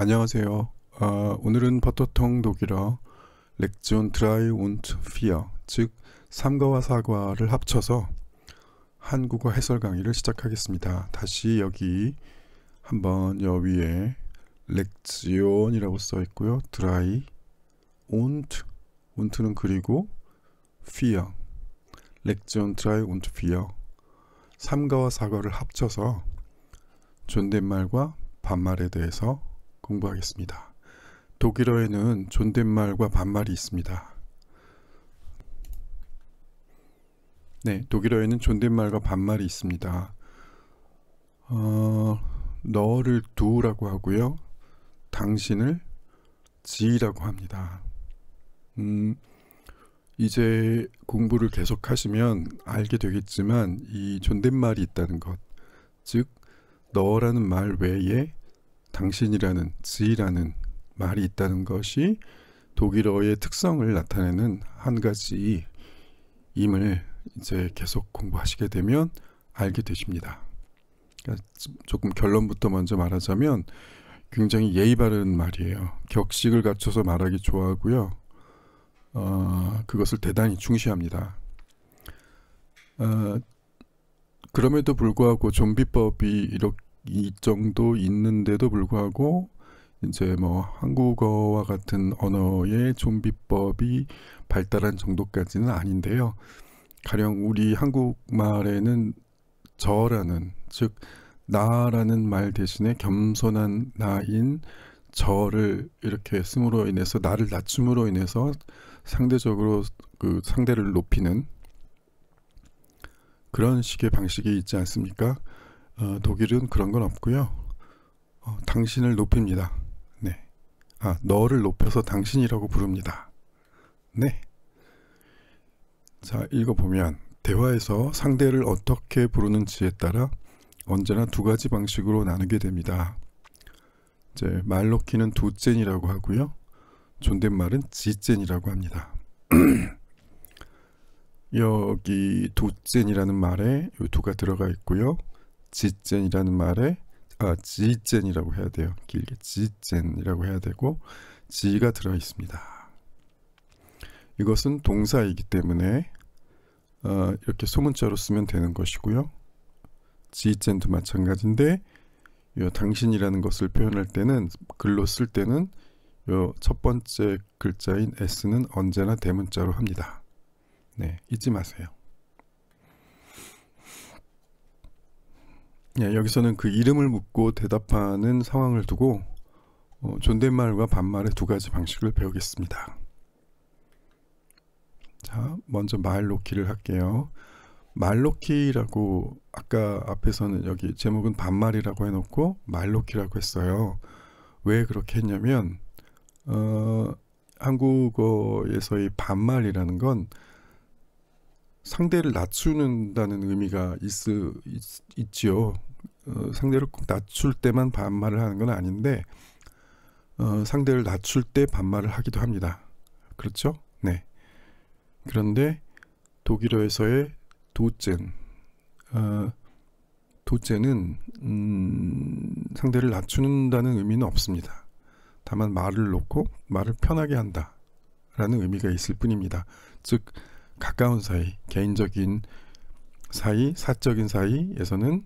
안녕하세요. 오늘은 버터통 독일어 렉지온 드라이 운트 피어, 즉 삼가와 사과를 합쳐서 한국어 해설 강의를 시작하겠습니다. 다시 여기 한번 여 위에 렉지온이라고 써 있고요. 드라이 운트, 운트는 그리고 피어, 렉지온 드라이 운트 피어, 삼가와 사과를 합쳐서 존댓말과 반말에 대해서 공부하겠습니다. 독일어에는 존댓말과 반말이 있습니다. 네, 독일어에는 존댓말과 반말이 있습니다. 너를 두라고 하고요. 당신을 지라고 합니다. 이제 공부를 계속 하시면 알게 되겠지만 이 존댓말이 있다는 것, 즉 너라는 말 외에 당신이라는 지라는 말이 있다는 것이 독일어의 특성을 나타내는 한 가지임을 이제 계속 공부하시게 되면 알게 되십니다. 그러니까 조금 결론부터 먼저 말하자면 굉장히 예의 바른 말이에요. 격식을 갖춰서 말하기 좋아하고요. 그것을 대단히 중시합니다. 그럼에도 불구하고 좀비법이 이 정도 있는데도 불구하고 이제 뭐 한국어와 같은 언어의 좀비법이 발달한 정도까지는 아닌데요. 가령 우리 한국말에는 저라는, 즉 나라는 말 대신에 겸손한 나인 저를 이렇게 쓰므로 인해서 나를 낮춤으로 인해서 상대적으로 그 상대를 높이는 그런 식의 방식이 있지 않습니까? 독일은 그런 건 없고요. 당신을 높입니다. 네. 너를 높여서 당신이라고 부릅니다. 네. 자, 읽어보면 대화에서 상대를 어떻게 부르는지에 따라 언제나 두 가지 방식으로 나누게 됩니다. 이제 말 놓기는 두젠이라고 하고요. 존댓말은 지젠이라고 합니다. 여기 두젠이라는 말에 이 두가 들어가 있고요. 지젠이라는 말에 지젠이라고 해야 돼요. 길게 지젠이라고 해야 되고 지가 들어 있습니다. 이것은 동사이기 때문에 이렇게 소문자로 쓰면 되는 것이고요. 지젠도 마찬가지인데 요 당신이라는 것을 표현할 때는 글로 쓸 때는 요 첫 번째 글자인 S는 언제나 대문자로 합니다. 네, 잊지 마세요. 네, 여기서는 그 이름을 묻고 대답하는 상황을 두고 존댓말과 반말의 두 가지 방식을 배우겠습니다. 자, 먼저 말 놓기를 할게요. 말 놓기라고 아까 앞에서는 여기 제목은 반말이라고 해놓고 말 놓기라고 했어요. 왜 그렇게 했냐면 한국어에서의 반말이라는 건 상대를 낮추는다는 의미가 있지요. 상대를 꼭 낮출 때만 반말을 하는 건 아닌데 상대를 낮출 때 반말을 하기도 합니다. 그렇죠? 네. 그런데 독일어에서의 도젠, 도젠은 상대를 낮추는다는 의미는 없습니다. 다만 말을 놓고 말을 편하게 한다 라는 의미가 있을 뿐입니다. 즉 가까운 사이, 개인적인 사이, 사적인 사이에서는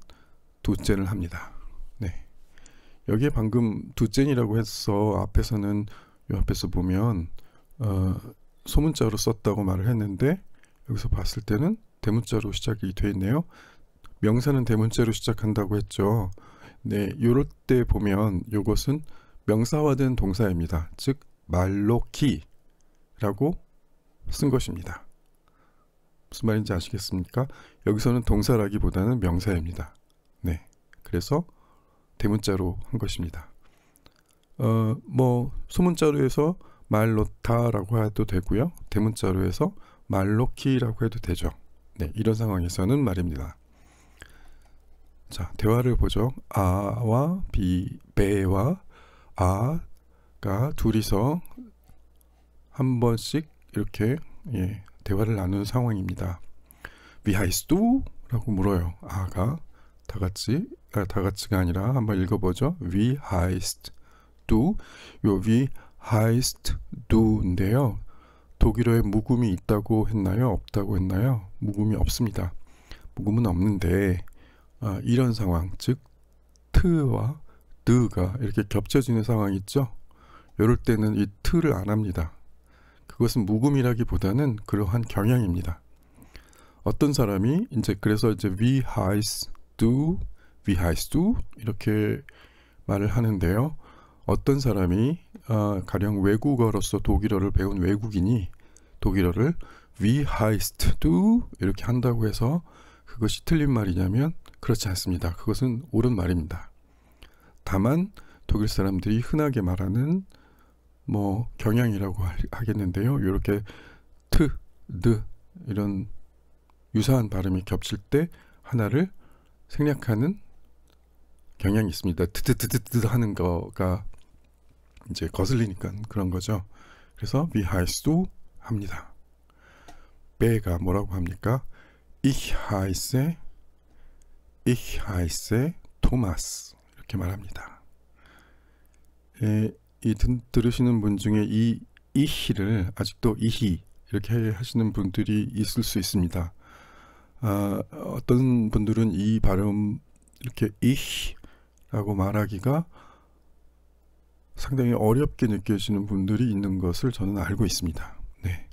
두젠을 합니다. 네. 여기에 방금 두젠이라고 해서 앞에서는 이 앞에서 보면 소문자로 썼다고 말을 했는데 여기서 봤을 때는 대문자로 시작이 되어 있네요. 명사는 대문자로 시작한다고 했죠. 네, 이럴 때 보면 이것은 명사화된 동사입니다. 즉 말놓기라고 쓴 것입니다. 무슨 말인지 아시겠습니까? 여기서는 동사라기보다는 명사입니다. 네, 그래서 대문자로 한 것입니다. 뭐 소문자로 해서 말 놓다라고 해도 되고요. 대문자로 해서 말 놓기라고 해도 되죠. 네, 이런 상황에서는 말입니다. 자, 대화를 보죠. 아와 배와 아가 둘이서 한 번씩 이렇게 대화를 나누는 상황입니다. Wie heißt du? 라고 물어요. 아가 다 같이가 아니라 한번 읽어보죠. Wie heißt du. 요 wie heißt du인데요. 독일어에 묵음이 있다고 했나요? 없다고 했나요? 묵음이 없습니다. 묵음은 없는데 이런 상황, 즉 트와 드가 이렇게 겹쳐지는 상황이 있죠. 이럴 때는 이 트를 안 합니다. 그것은 묵음이라기보다는 그러한 경향입니다. 어떤 사람이 그래서 wie heißt du, wie heißt du 이렇게 말을 하는데요. 어떤 사람이 가령 외국어로서 독일어를 배운 외국인이 독일어를 wie heißt du 이렇게 한다고 해서 그것이 틀린 말이냐면 그렇지 않습니다. 그것은 옳은 말입니다. 다만 독일 사람들이 흔하게 말하는 경향이라고 하겠는데요. 이렇게 트, 드 이런 유사한 발음이 겹칠 때 하나를 생략하는 경향이 있습니다. 드드드드 하는 거가 이제 거슬리니까 그런 거죠. 그래서 wie heißt du 합니다. 배가 뭐라고 합니까? Ich heiße Thomas 이렇게 말합니다. 들으시는 분 중에 이 ich를 아직도 ihi 이렇게 하시는 분들이 있을 수 있습니다. 어떤 분들은 이 발음 이렇게 ich라고 말하기가 상당히 어렵게 느껴지는 분들이 있는 것을 저는 알고 있습니다. 네.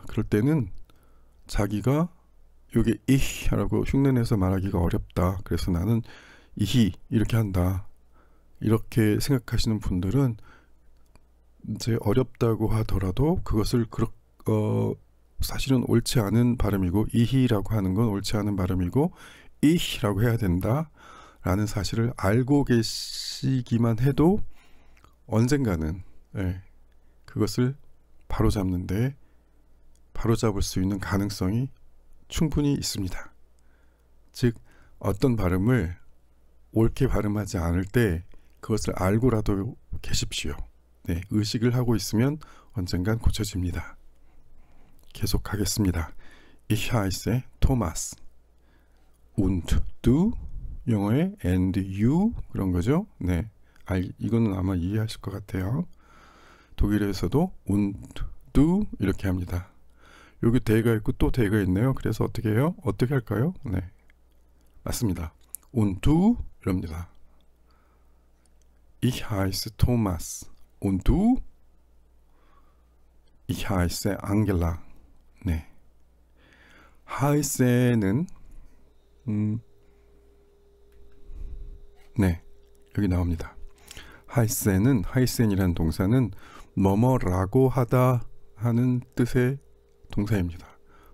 그럴 때는 자기가 이게 ich라고 흉내내서 말하기가 어렵다. 그래서 나는 ihi 이렇게 한다. 이렇게 생각하시는 분들은 이제 어렵다고 하더라도 그것을 사실은 옳지 않은 발음이고 ihi라고 하는 건 옳지 않은 발음이고 ich라고 해야 된다 라는 사실을 알고 계시기만 해도 언젠가는 그것을 바로잡는데 바로잡을 수 있는 가능성이 충분히 있습니다. 즉 어떤 발음을 옳게 발음하지 않을 때 그것을 알고라도 계십시오. 네, 의식을 하고 있으면 언젠간 고쳐집니다. 계속하겠습니다. Ich heiße Thomas. Und du? 영어에 and you 그런 거죠. 네, 이거는 아마 이해하실 것 같아요. 독일에서도 und du 이렇게 합니다. 여기 대가 있고 또 대가 있네요. 그래서 어떻게 해요? 어떻게 할까요? 네, 맞습니다. und du 이럽니다. Ich heiße Thomas. Und du? Ich heiße Angela. 네. heiße는 네, 여기 나옵니다. heißen이라는 동사는 뭐뭐라고 하다 하는 뜻의 동사입니다.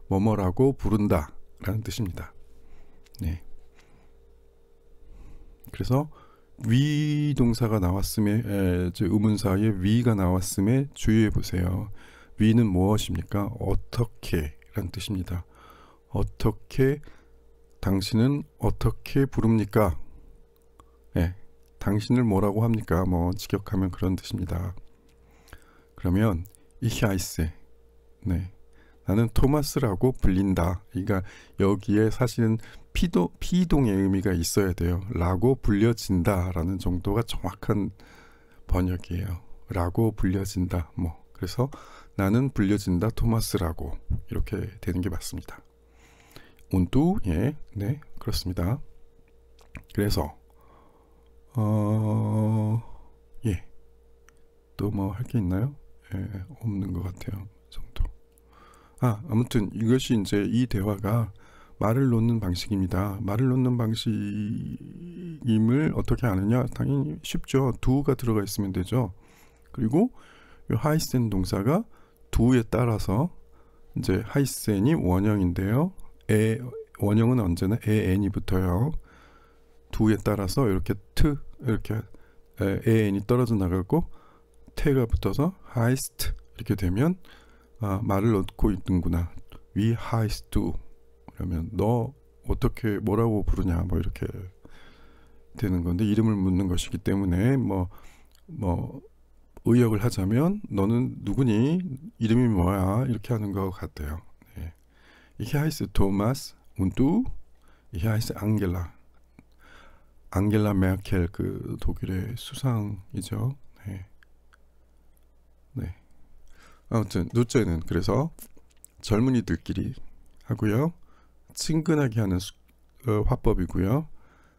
뭐뭐라고 부른다 라는 뜻입니다. 네. 그래서 위 동사가 나왔음에 의문사에 위가 나왔음에 주의해 보세요. 위는 무엇입니까? 어떻게 라는 뜻입니다. 어떻게 당신은 어떻게 부릅니까? 네, 당신을 뭐라고 합니까? 직역하면 그런 뜻입니다. 그러면 ich heiße 네, 나는 토마스라고 불린다. 그러니까 여기에 사실은 피동의 의미가 있어야 돼요. 라고 불려진다 라는 정도가 정확한 번역이에요. 라고 불려진다. 그래서 나는 불려진다 토마스라고 이렇게 되는 게 맞습니다. 온도 네, 그렇습니다. 그래서 또 할 게 있나요? 없는 것 같아요. 정도. 아무튼 이것이 이제 이 대화가 말을 놓는 방식입니다. 말을 놓는 방식임을 어떻게 아느냐? 당연히 쉽죠. do가 들어가 있으면 되죠. 그리고 이 heißen 동사가 do에 따라서 이제 heißen이 원형인데요. 원형은 언제나 en이 붙어요. do에 따라서 이렇게 이렇게 en이 떨어져 나가고 t가 붙어서 heißt 이렇게 되면 말을 놓고 있는구나. Wie heißt du? 그러면 너 어떻게 뭐라고 부르냐 이렇게 되는 건데 이름을 묻는 것이기 때문에 의역을 하자면 너는 누구니? 이름이 뭐야? 이렇게 하는 것 같아요. 네. Ich heiße Thomas und du? Ich heiße Angela. 앙겔라 메르켈 그 독일의 수상이죠. 네. 네. 아무튼 둘째는 그래서 젊은이들끼리 하고요. 친근하게 하는 화법이고요.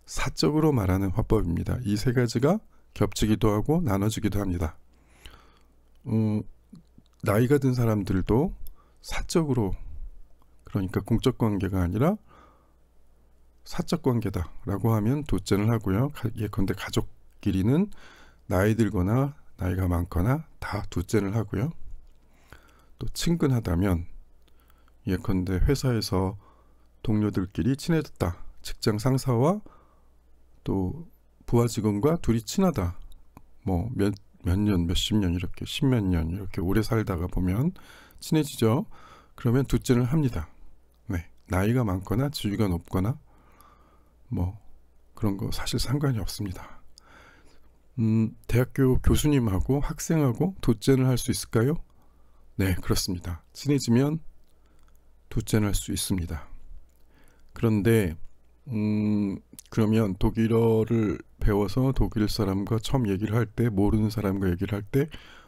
사적으로 말하는 화법입니다. 이 세 가지가 겹치기도 하고 나눠지기도 합니다. 나이가 든 사람들도 사적으로, 그러니까 공적 관계가 아니라 사적 관계다라고 하면 돗젠을 하고요. 예컨대 가족끼리는 나이 들거나 나이가 많거나 다 돗젠을 하고요. 또 친근하다면 예컨대 회사에서 동료들끼리 친해졌다. 직장 상사와 또 부하 직원과 둘이 친하다. 뭐 몇 년, 몇십 년 이렇게 십몇 년 이렇게 오래 살다가 보면 친해지죠. 그러면 돗젠을 합니다. 네. 나이가 많거나 지위가 높거나 뭐 그런 거 사실 상관이 없습니다. 대학교 교수님하고 학생하고 돗젠을 할 수 있을까요? 네, 그렇습니다. 친해지면 돗젠을 할 수 있습니다. 그런데 그러면 독일어를 배워서 독일 사람과 처음 얘기를 할 때, 모르는 사람과 얘기를 할 때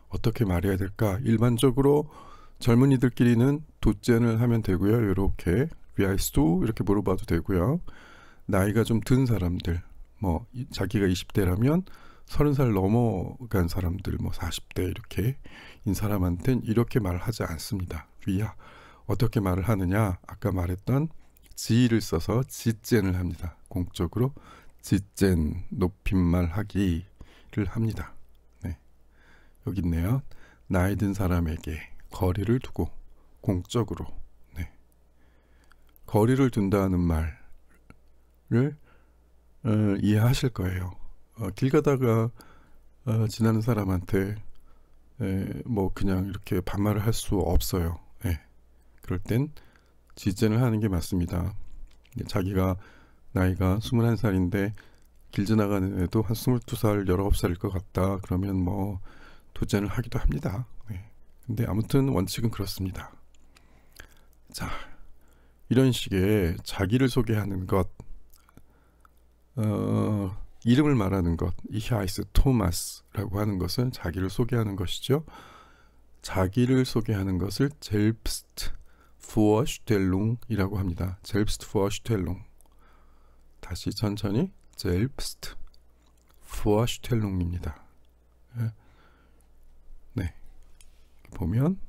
어떻게 말해야 될까? 일반적으로 젊은이들끼리는 돗젠을 하면 되고요. 이렇게 위아이스도 이렇게 물어봐도 되고요. 나이가 좀 든 사람들, 뭐 자기가 20대라면 30살 넘어간 사람들, 뭐 40대 이렇게 인 사람한테는 이렇게 말을 하지 않습니다. 위야. 어떻게 말을 하느냐? 아까 말했던 지를 써서 지젠을 합니다. 공적으로 지젠, 높임말 하기를 합니다. 네. 여기 있네요. 나이 든 사람에게 거리를 두고 공적으로. 네. 거리를 둔다는 말을 이해하실 거예요. 길 가다가 지나는 사람한테 뭐 그냥 이렇게 반말을 할 수 없어요. 네. 그럴 땐 지젠을 하는 게 맞습니다. 자기가 나이가 21살인데 길 지나가는 애도 한 22살, 19살일 것 같다. 그러면 뭐 돗젠을 하기도 합니다. 네. 근데 아무튼 원칙은 그렇습니다. 자, 이런 식의 자기를 소개하는 것, 이름을 말하는 것, Ich heiße Thomas라고 하는 것은 자기를 소개하는 것이죠. 자기를 소개하는 것을 Selbstvorstellung이라고 합니다. Selbstvorstellung. 다시 천천히 Selbstvorstellung입니다. 네. 보면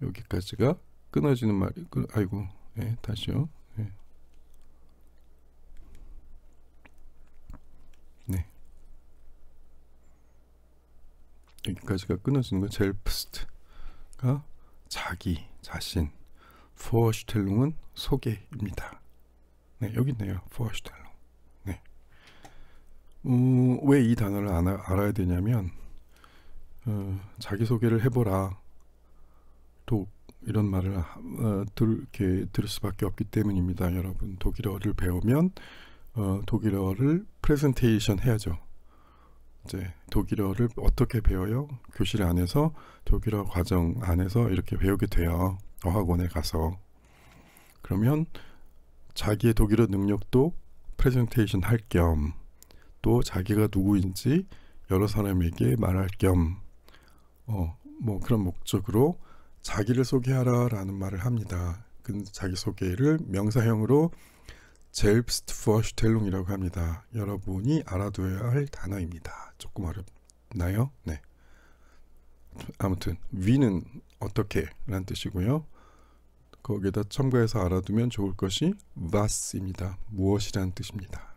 여기까지가 끊어지는 말. 아이고, 네, 다시요. 네. 네. 여기까지가 끊어지는 거. Selbst가 자기, 자신. Vorstellung은 소개입니다. 네, 여기 있네요. Vorstellung. 네. 왜 이 단어를 알아야 되냐면 자기 소개를 해보라. 또 이런 말을 이렇게 들을 수밖에 없기 때문입니다. 여러분, 독일어를 배우면 독일어를 프레젠테이션 해야죠. 이제 독일어를 어떻게 배워요? 교실 안에서 독일어 과정 안에서 이렇게 배우게 돼요. 어학원에 가서. 그러면 자기의 독일어 능력도 프레젠테이션 할 겸, 또 자기가 누구인지 여러 사람에게 말할 겸, 뭐 그런 목적으로 자기를 소개하라 라는 말을 합니다. 그 자기 소개를 명사형으로 Selbstvorstellung이라고 합니다. 여러분이 알아둬야 할 단어입니다. 조금 어렵나요? 네. 아무튼 위는 어떻게 라는 뜻이고요. 거기에다 첨가해서 알아두면 좋을 것이 was입니다. 무엇이라는 뜻입니다.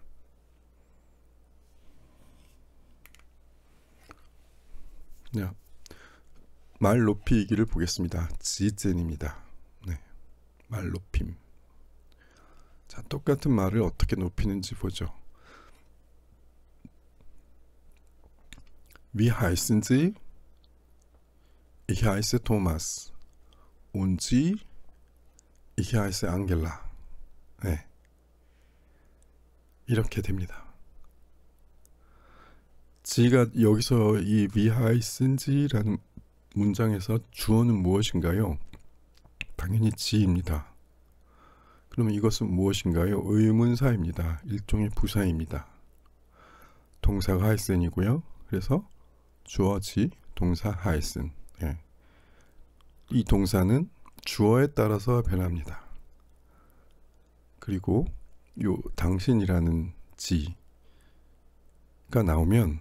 네. 말 높이기를 보겠습니다. 지젠입니다. 네. 말 높임. 자, 똑같은 말을 어떻게 높이는지 보죠. Wie heißen Sie? Ich heiße Thomas. Und Sie? Ich heiße Angela. 네. 이렇게 됩니다. 지가 여기서 이 Wie heißen Sie라는 문장에서 주어는 무엇인가요? 당연히 지입니다. 그러면 이것은 무엇인가요? 의문사입니다. 일종의 부사입니다. 동사가 하이센이고요. 그래서 주어지 동사 하이센. 예. 이 동사는 주어에 따라서 변합니다. 그리고 요 당신이라는 지가 나오면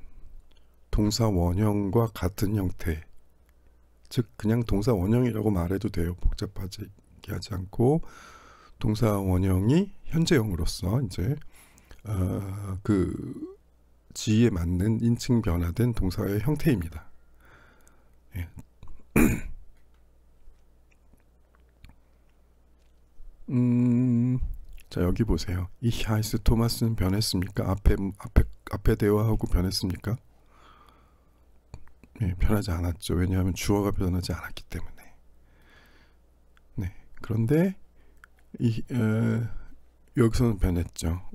동사 원형과 같은 형태, 즉 그냥 동사 원형이라고 말해도 돼요. 복잡하게 하지 않고 동사 원형이 현재형으로서 이제 그 지에 맞는 인칭 변화된 동사의 형태입니다. 예. 자, 여기 보세요. Ich heiße 토마스는 변했습니까? 앞에 대화하고 변했습니까? 네, 변하지 않았죠. 왜냐하면 주어가 변하지 않았기 때문에. 네, 그런데 여기서는 변했죠.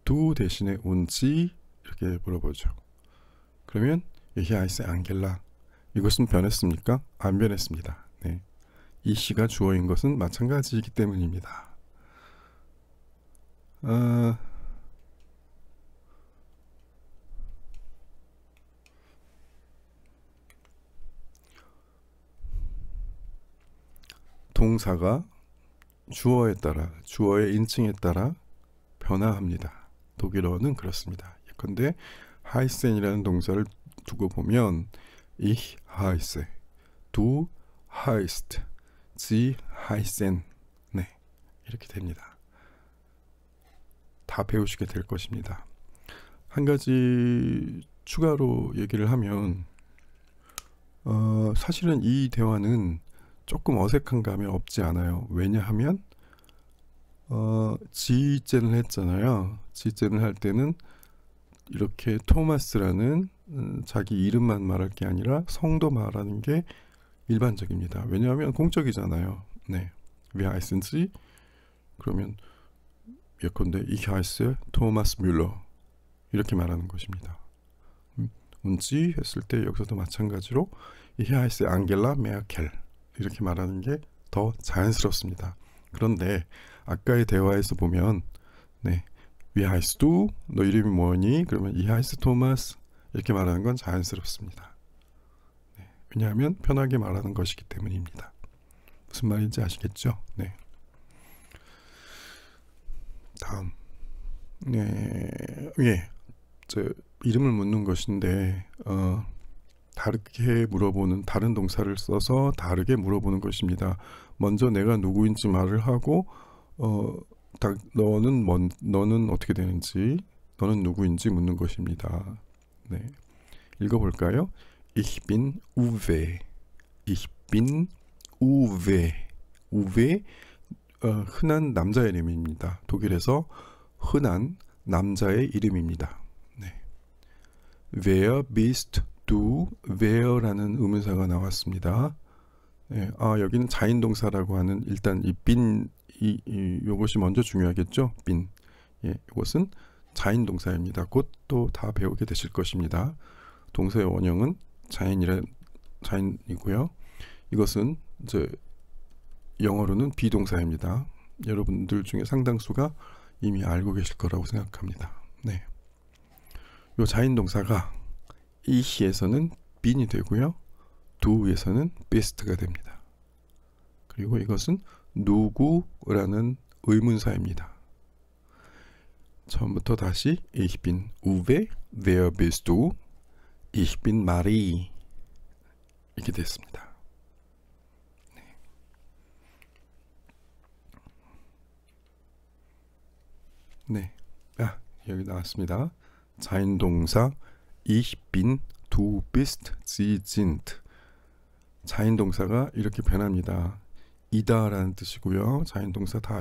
du 대신에 sie 이렇게 물어보죠. 그러면 Ich heiße Angela. 이것은 변했습니까? 안 변했습니다. 네. 이 시가 주어인 것은 마찬가지이기 때문입니다. 동사가 주어에 따라, 주어의 인칭에 따라 변화합니다. 독일어는 그렇습니다. 예컨대 heißen이라는 동사를 두고 보면 ich heiße, du heißt, sie heißen. 네, 이렇게 됩니다. 다 배우시게 될 것입니다. 한 가지 추가로 얘기를 하면 사실은 이 대화는 조금 어색한 감이 없지 않아요. 왜냐하면 지젠을 했잖아요. 지젠을 할 때는 이렇게 토마스라는 자기 이름만 말할 게 아니라 성도 말하는 게 일반적입니다. 왜냐하면 공적이잖아요. 네, Wie heißen Sie? 그러면 예컨대 Ich heiße Thomas Müller 이렇게 말하는 것입니다. 운지 했을 때 여기서도 마찬가지로 Ich heiße Angela Merkel 이렇게 말하는 게 더 자연스럽습니다. 그런데 아까의 대화에서 보면 네, Wie heißt du? 너 이름이 뭐니? 그러면 Ich heiße Thomas 이렇게 말하는 건 자연스럽습니다. 네, 왜냐하면 편하게 말하는 것이기 때문입니다. 무슨 말인지 아시겠죠? 네. 다음. 네, 예, 이름을 묻는 것인데 다르게 물어보는, 다른 동사를 써서 다르게 물어보는 것입니다. 먼저 내가 누구인지 말을 하고 너는 어떻게 되는지, 너는 누구인지 묻는 것입니다. 네, 읽어볼까요? Ich bin Uwe. Ich bin Uwe. Uwe, 흔한 남자 이름입니다. 독일에서 흔한 남자의 이름입니다. 네. Wer bist du? Wer라는 의문사가 나왔습니다. 네. 여기는 자인동사라고 하는, 일단 이 bin, 요것이 먼저 중요하겠죠? bin. 예, 이것은 자인동사입니다. 곧 또 다 배우게 되실 것입니다. 동사의 원형은 자인이고요. 이것은 이제 영어로는 비동사입니다. 여러분들 중에 상당수가 이미 알고 계실 거라고 생각합니다. 네. 요 자인동사가 이시에서는 bin이 되고요. du에서는 best가 됩니다. 그리고 이것은 누구라는 의문사입니다. 처음부터 다시 Ich bin Uwe, wer bist du? Ich bin Marie. 이렇게 됐습니다. 네. 여기 나왔습니다. 자인동사 Ich bin, du bist, sie sind. 자인동사가 이렇게 변합니다. 이다라는 뜻이고요. 자인동사 다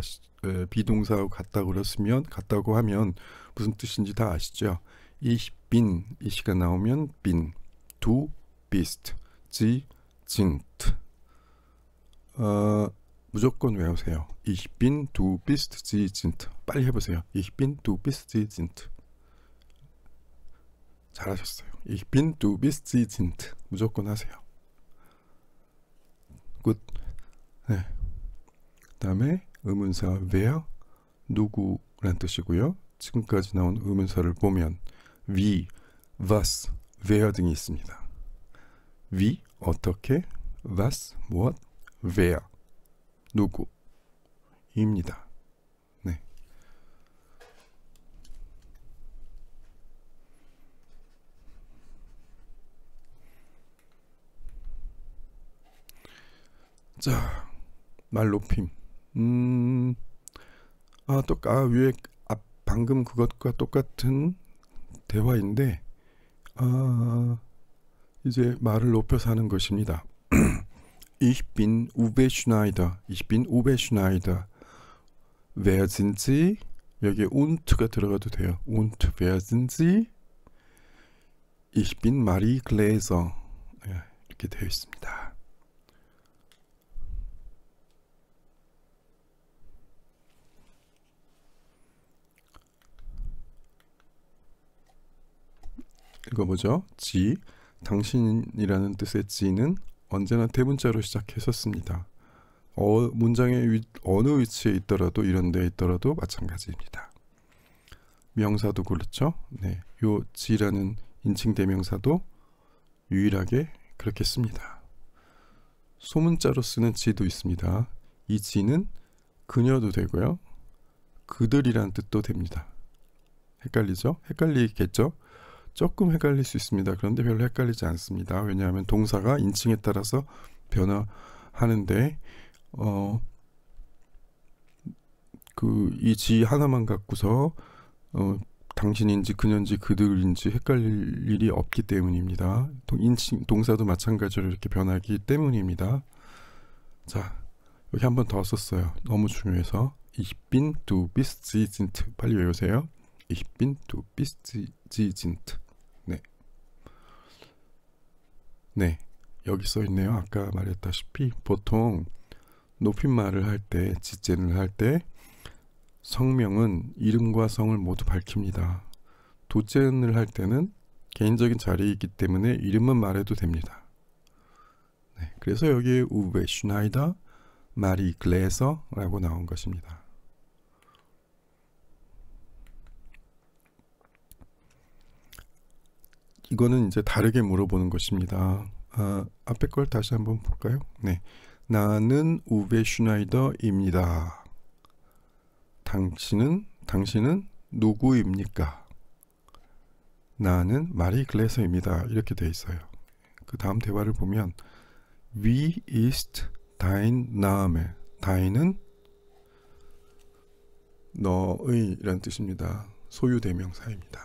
비동사하고 같다고 하면 무슨 뜻인지 다 아시죠? Ich bin, 이시가 나오면 bin, du bist, sie sind. 무조건 외우세요. Ich bin, du bist, sie sind. 빨리 해보세요. Ich bin, du bist, sie sind. 잘하셨어요. Ich bin, du bist, sie sind. 무조건 하세요. 굿. 네. 다음에 의문사 wer, 누구란 뜻이고요. 지금까지 나온 의문사를 보면 wie, was, wer 등이 있습니다. wie, 어떻게, was, 무엇, wer, 누구 입니다. 네. 자, 말 높임. 위에 방금 그것과 똑같은 대화인데, 이제 말을 높여서 하는 것입니다. Ich bin Uwe Schneider. Ich bin Uwe Schneider. Wer sind Sie? 여기에 und가 들어가도 돼요. Und wer sind Sie? Ich bin Marie Gläser. 네, 이렇게 되어 있습니다. 읽어보죠. 지, 당신이라는 뜻의 지는 언제나 대문자로 시작했었습니다. 문장의 어느 위치에 있더라도, 이런 데에 있더라도 마찬가지입니다. 명사도 그렇죠. 네, 요 지라는 인칭 대명사도 유일하게 그렇게 씁니다. 소문자로 쓰는 지도 있습니다. 이 지는 그녀도 되고요, 그들이란 뜻도 됩니다. 헷갈리죠? 헷갈리겠죠? 조금 헷갈릴 수 있습니다. 그런데 별로 헷갈리지 않습니다. 왜냐하면 동사가 인칭에 따라서 변화하는데 이 지 하나만 갖고서 당신인지 그녀인지 그들인지 헷갈릴 일이 없기 때문입니다. 동사도 마찬가지로 이렇게 변하기 때문입니다. 자, 여기 한 번 더 썼어요. 너무 중요해서. Ich bin, du bist, sie sind. 빨리 외우세요. Ich bin, du bist, sie sind. 네, 여기 써 있네요. 아까 말했다시피 보통 높임말을 할 때, 지젠을 할 때 성명은 이름과 성을 모두 밝힙니다. 도젠을 할 때는 개인적인 자리에 있기 때문에 이름만 말해도 됩니다. 네, 그래서 여기에 우베 슈나이더, 마리 글래서라고 나온 것입니다. 이거는 이제 다르게 물어보는 것입니다. 앞에 걸 다시 한번 볼까요? 네, 나는 우베 슈나이더입니다. 당신은 누구입니까? 나는 마리 글래서입니다. 이렇게 돼 있어요. 그 다음 대화를 보면 Wie ist dein Name? de인은 너의 이란 뜻입니다. 소유 대명사입니다.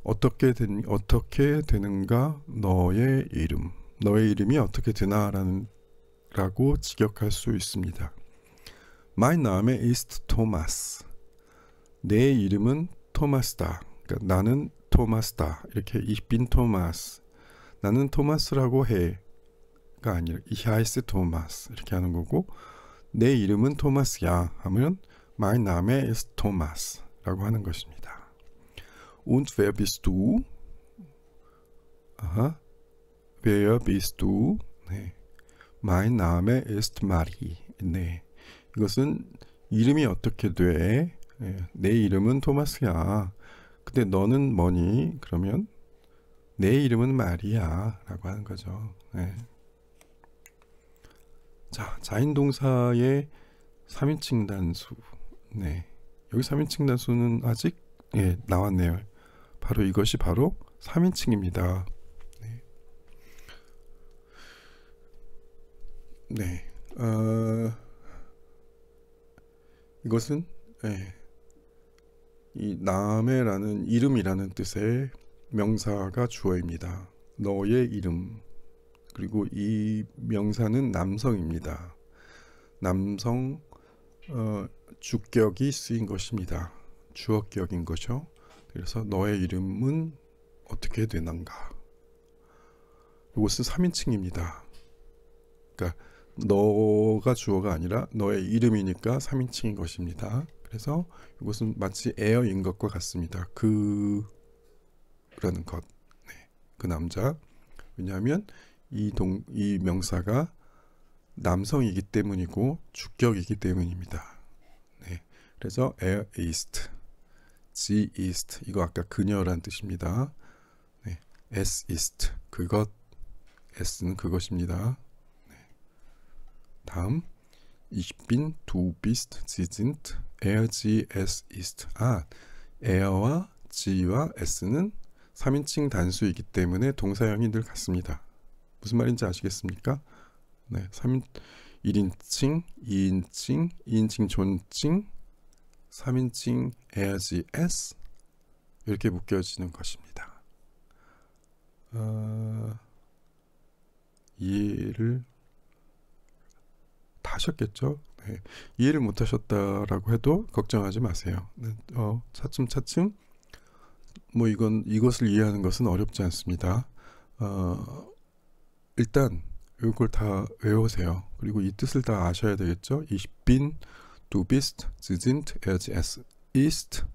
어떻게 되는가? 너의 이름이 어떻게 되나라는 라고 직역할 수 있습니다. Mein Name ist Thomas. 내 이름은 토마스다. 그러니까 나는 토마스다. 이렇게 Ich bin Thomas. 나는 토마스라고 해가 아니라 Ich heiße Thomas 이렇게 하는 거고, 내 이름은 토마스야 하면 Mein Name ist Thomas 라고 하는 것입니다. Und wer bist du? Wer bist du? 네. Mein Name ist Marie. 네. 이것은 이름이 어떻게 돼? 네. 내 이름은 토마스야. 근데 너는 뭐니? 그러면 내 이름은 마리야 라고 하는 거죠. 네. 자, 자인동사의 3인칭 단수. 네. 여기 3인칭 단수는 아직 나왔네요. 바로 이것이 바로 3인칭입니다. 네. 이것은 이 나메라는 이름이라는 뜻의 명사가 주어입니다. 너의 이름. 그리고 이 명사는 남성입니다. 남성 주격이 쓰인 것입니다. 주어격인 거죠. 그래서 너의 이름은 어떻게 되는가. 이것은 3인칭입니다. 그러니까 너가 주어가 아니라 너의 이름이니까 3인칭인 것입니다. 그래서 이것은 마치 에어인 것과 같습니다. 그라는 것. 네. 그 남자. 왜냐하면 이 명사가 남성이기 때문이고 주격이기 때문입니다. 네. 그래서 er ist, sie ist 이거 아까 그녀란 뜻입니다. 네. es ist 그것, s는 그것입니다. 네. 다음 ich bin, du bist, sie sind, er, sie, es ist. er와 g와 s는 3인칭 단수이기 때문에 동사형이 늘 같습니다. 무슨 말인지 아시겠습니까? 네, 1인칭, 2인칭, 2인칭 존칭, 3인칭 er, sie, es 이렇게 묶여지는 것입니다. 이해를 다 하셨겠죠? 네. 이해를 못 하셨다라고 해도 걱정하지 마세요. 네, 차츰차츰 뭐 이것을 이해하는 것은 어렵지 않습니다. 일단 이걸 다 외우세요. 그리고 이 뜻을 다 아셔야 되겠죠? Ich bin, du bist, sie sind, er, sie, es ist,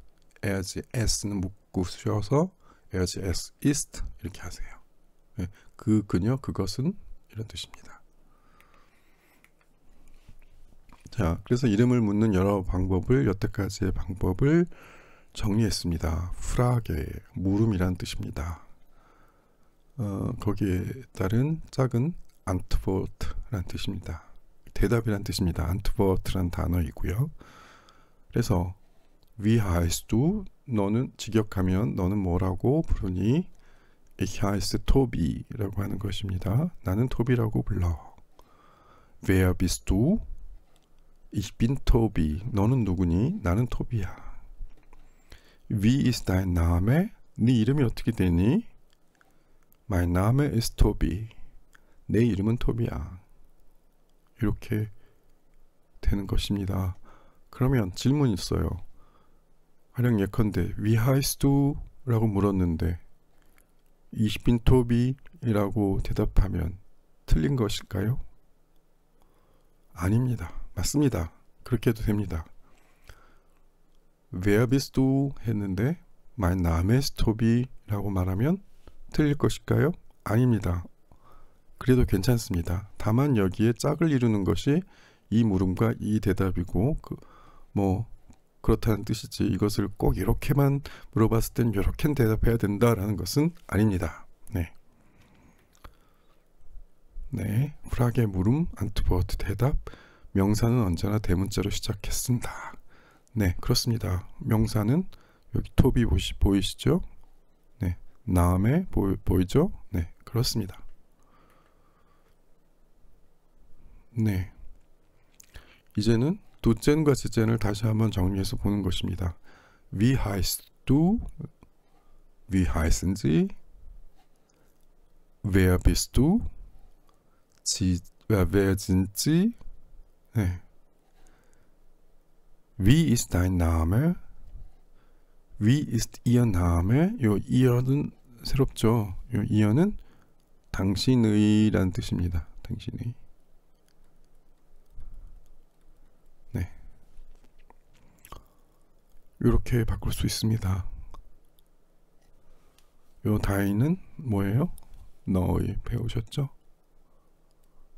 er, sie, es는 묶으셔서 er, sie, es ist 이렇게 하세요. 네. 그녀, 그것은 이런 뜻입니다. 자, 그래서 이름을 묻는 여러 방법을, 여태까지의 방법을 정리했습니다. 프라게, 물음이란 뜻입니다. 거기에 따른 작은 안트워트란 뜻입니다. 대답이란 뜻입니다. 안트워트란 단어이고요. 그래서 Wie heißt du? 너는 직역하면 너는 뭐라고 부르니? Ich heiße Tobi라고 하는 것입니다. 나는 토비라고 불러. Wer bist du? Ich bin Tobi. 너는 누구니? 나는 토비야. Wie ist dein Name? 네 이름이 어떻게 되니? Mein Name ist Tobi. 내 이름은 토비야. 이렇게 되는 것입니다. 그러면 질문이 있어요. 가령 예컨대 Wie heißt du? 라고 물었는데 Ich bin Tobi 이라고 대답하면 틀린 것일까요? 아닙니다. 맞습니다. 그렇게 해도 됩니다. Wer bist du? 했는데 Mein Name ist Tobi 라고 말하면 틀릴 것일까요? 아닙니다. 그래도 괜찮습니다. 다만 여기에 짝을 이루는 것이 이 물음과 이 대답이고 그렇다는 뜻이지 이것을 꼭 이렇게만 물어봤을 땐 이렇게 대답해야 된다라는 것은 아닙니다. 네. 네, 프라게 물음, 안트워트 대답, 명사는 언제나 대문자로 시작했습니다. 네, 그렇습니다. 명사는 여기 토비 보이시죠? 네, 나음에 보이죠? 네, 그렇습니다. 네, 이제는 두젠과 지젠을 다시 한번 정리해서 보는 것입니다. Wie heißt du? Wie heißen Sie? Wer bist du? Wer sind Sie? 네. Wie ist dein Name? Wie ist Ihr Name? 요 Ihr는 새롭죠? 요 Ihr는 당신의라는 뜻입니다. 당신의. 네. 이렇게 바꿀 수 있습니다. 요 다이는 뭐예요? 너의 배우셨죠?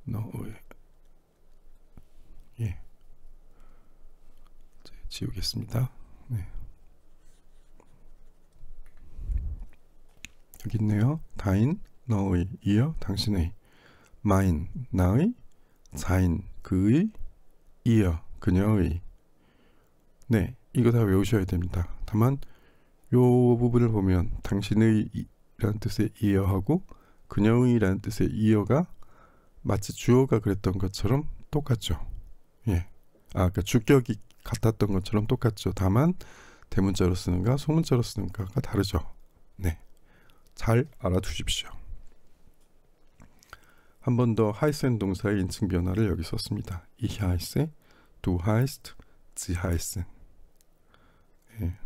너의. 예. 지우겠습니다. 네. 여기 있네요. 다인, 너의, 이어, 당신의, 마인, 나의, 자인, 그의, 이어, 그녀의. 네, 이거 다 외우셔야 됩니다. 다만 요 부분을 보면 당신의 라는 뜻의 이어하고 그녀의 라는 뜻의 이어가 마치 주어가 그랬던 것처럼 똑같죠. 예. 그러니까 주격이 같았던 것처럼 똑같죠. 다만 대문자로 쓰는가 소문자로 쓰는가가 다르죠. 네, 잘 알아두십시오. 한 번 더 heißen 동사의 인칭 변화를 여기 썼습니다. Ich heiße, du heißt, sie heißen. 예.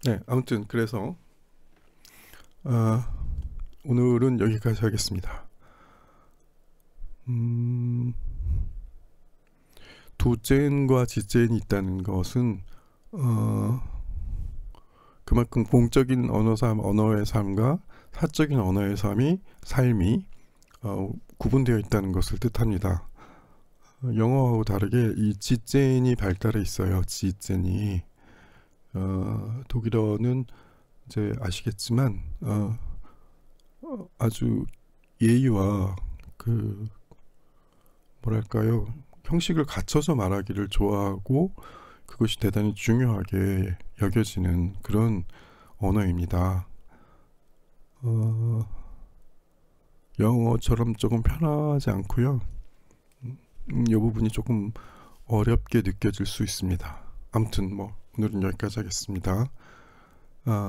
네, 아무튼 그래서 오늘은 여기까지 하겠습니다. 두젠과 지젠이 있다는 것은 그만큼 공적인 언어의 삶과 사적인 언어의 삶이 구분되어 있다는 것을 뜻합니다. 영어하고 다르게 이 지젠이 발달해 있어요. 지젠이 독일어는 이제 아시겠지만 아주 예의와 그 뭐랄까요, 형식을 갖춰서 말하기를 좋아하고 그것이 대단히 중요하게 여겨지는 그런 언어입니다. 영어처럼 조금 편하지 않고요. 이 부분이 조금 어렵게 느껴질 수 있습니다. 아무튼 뭐 오늘은 여기까지 하겠습니다.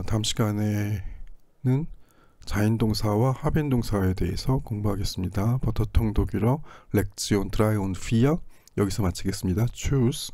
다음 시간에는 자인동사와 하벤동사에 대해서 공부하겠습니다. 버터통 독일어 렉지온 3 und 4 여기서 마치겠습니다. Tschüss.